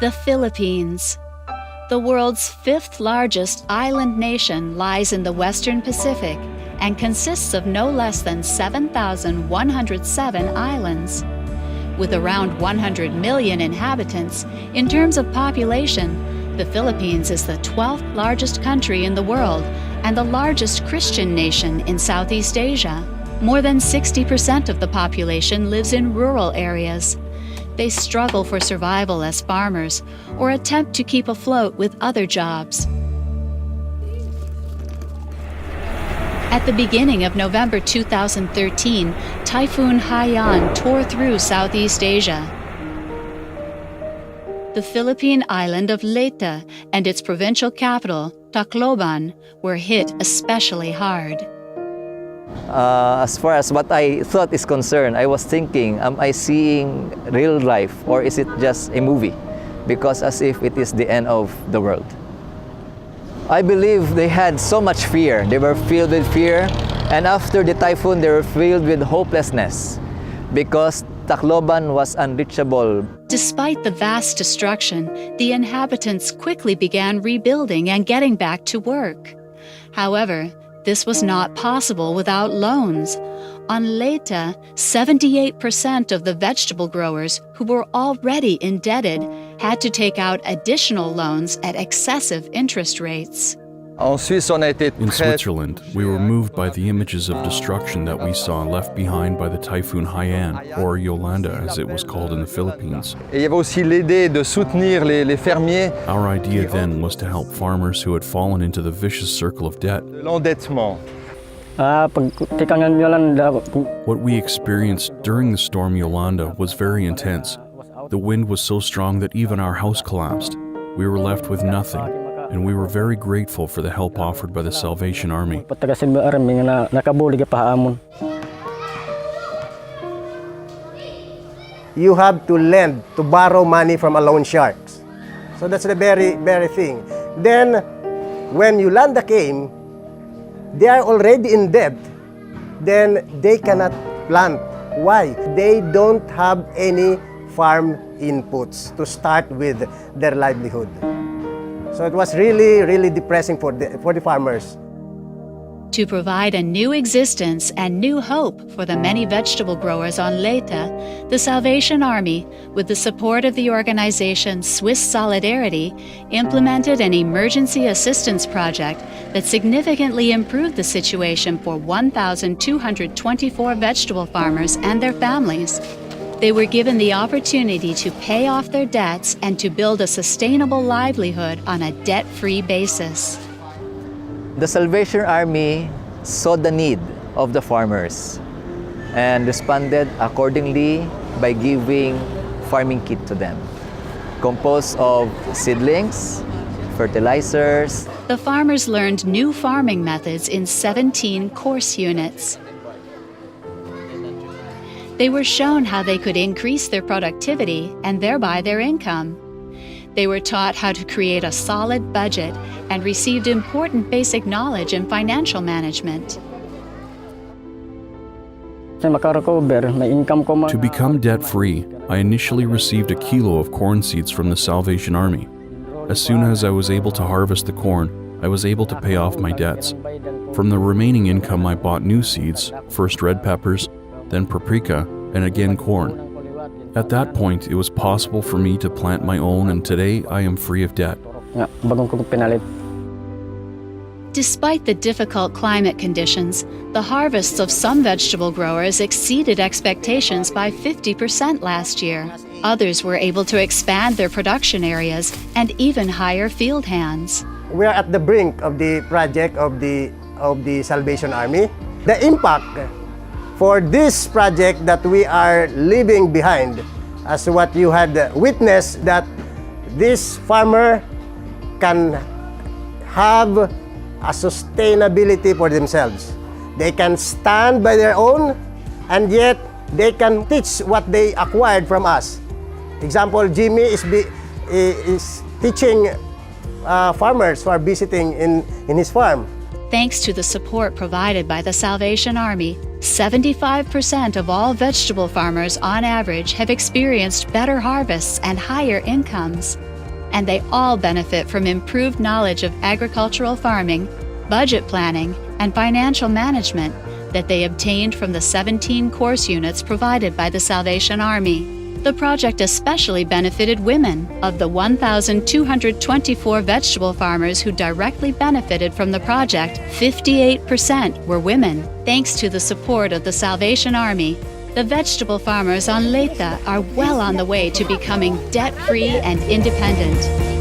The Philippines. The world's fifth largest island nation lies in the Western Pacific and consists of no less than 7,107 islands. With around 100 million inhabitants, in terms of population, the Philippines is the 12th largest country in the world and the largest Christian nation in Southeast Asia. More than 60% of the population lives in rural areas. They struggle for survival as farmers or attempt to keep afloat with other jobs. At the beginning of November 2013, Typhoon Haiyan tore through Southeast Asia. The Philippine island of Leyte and its provincial capital, Tacloban, were hit especially hard. As far as what I thought is concerned, I was thinking, am I seeing real life or is it just a movie? Because as if it is the end of the world. I believe they had so much fear. They were filled with fear, and after the typhoon, they were filled with hopelessness because Tacloban was unreachable. Despite the vast destruction, the inhabitants quickly began rebuilding and getting back to work. However, this was not possible without loans. On Leyte, 78% of the vegetable growers who were already indebted had to take out additional loans at excessive interest rates. In Switzerland, we were moved by the images of destruction that we saw left behind by the Typhoon Haiyan, or Yolanda as it was called in the Philippines. Our idea then was to help farmers who had fallen into the vicious circle of debt. What we experienced during the storm Yolanda was very intense. The wind was so strong that even our house collapsed. We were left with nothing, and we were very grateful for the help offered by the Salvation Army. You have to lend, to borrow money from a loan sharks. So that's the very thing. Then, when Yolanda came, they are already in debt. Then they cannot plant. Why? They don't have any farm inputs to start with their livelihood. So it was really depressing for the farmers. To provide a new existence and new hope for the many vegetable growers on Leyte, the Salvation Army, with the support of the organization Swiss Solidarity, implemented an emergency assistance project that significantly improved the situation for 1,224 vegetable farmers and their families. They were given the opportunity to pay off their debts and to build a sustainable livelihood on a debt-free basis. The Salvation Army saw the need of the farmers and responded accordingly by giving farming kit to them, composed of seedlings, fertilizers. The farmers learned new farming methods in 17 course units. They were shown how they could increase their productivity and thereby their income. They were taught how to create a solid budget and received important basic knowledge in financial management. To become debt-free, I initially received a kilo of corn seeds from the Salvation Army. As soon as I was able to harvest the corn, I was able to pay off my debts. From the remaining income, I bought new seeds, first red peppers, then paprika, and again corn. At that point, it was possible for me to plant my own, and today I am free of debt. Despite the difficult climate conditions, the harvests of some vegetable growers exceeded expectations by 50% last year. Others were able to expand their production areas and even hire field hands. We are at the brink of the project of the Salvation Army. The impact for this project that we are leaving behind, as what you had witnessed, that this farmer can have a sustainability for themselves. They can stand by their own, and yet they can teach what they acquired from us. Example, Jimmy is teaching farmers who are visiting in his farm. Thanks to the support provided by the Salvation Army, 75% of all vegetable farmers on average have experienced better harvests and higher incomes. and they all benefit from improved knowledge of agricultural farming, budget planning, and financial management that they obtained from the 17 course units provided by the Salvation Army. The project especially benefited women. Of the 1,224 vegetable farmers who directly benefited from the project, 58% were women. Thanks to the support of the Salvation Army, the vegetable farmers on Leyte are well on the way to becoming debt-free and independent.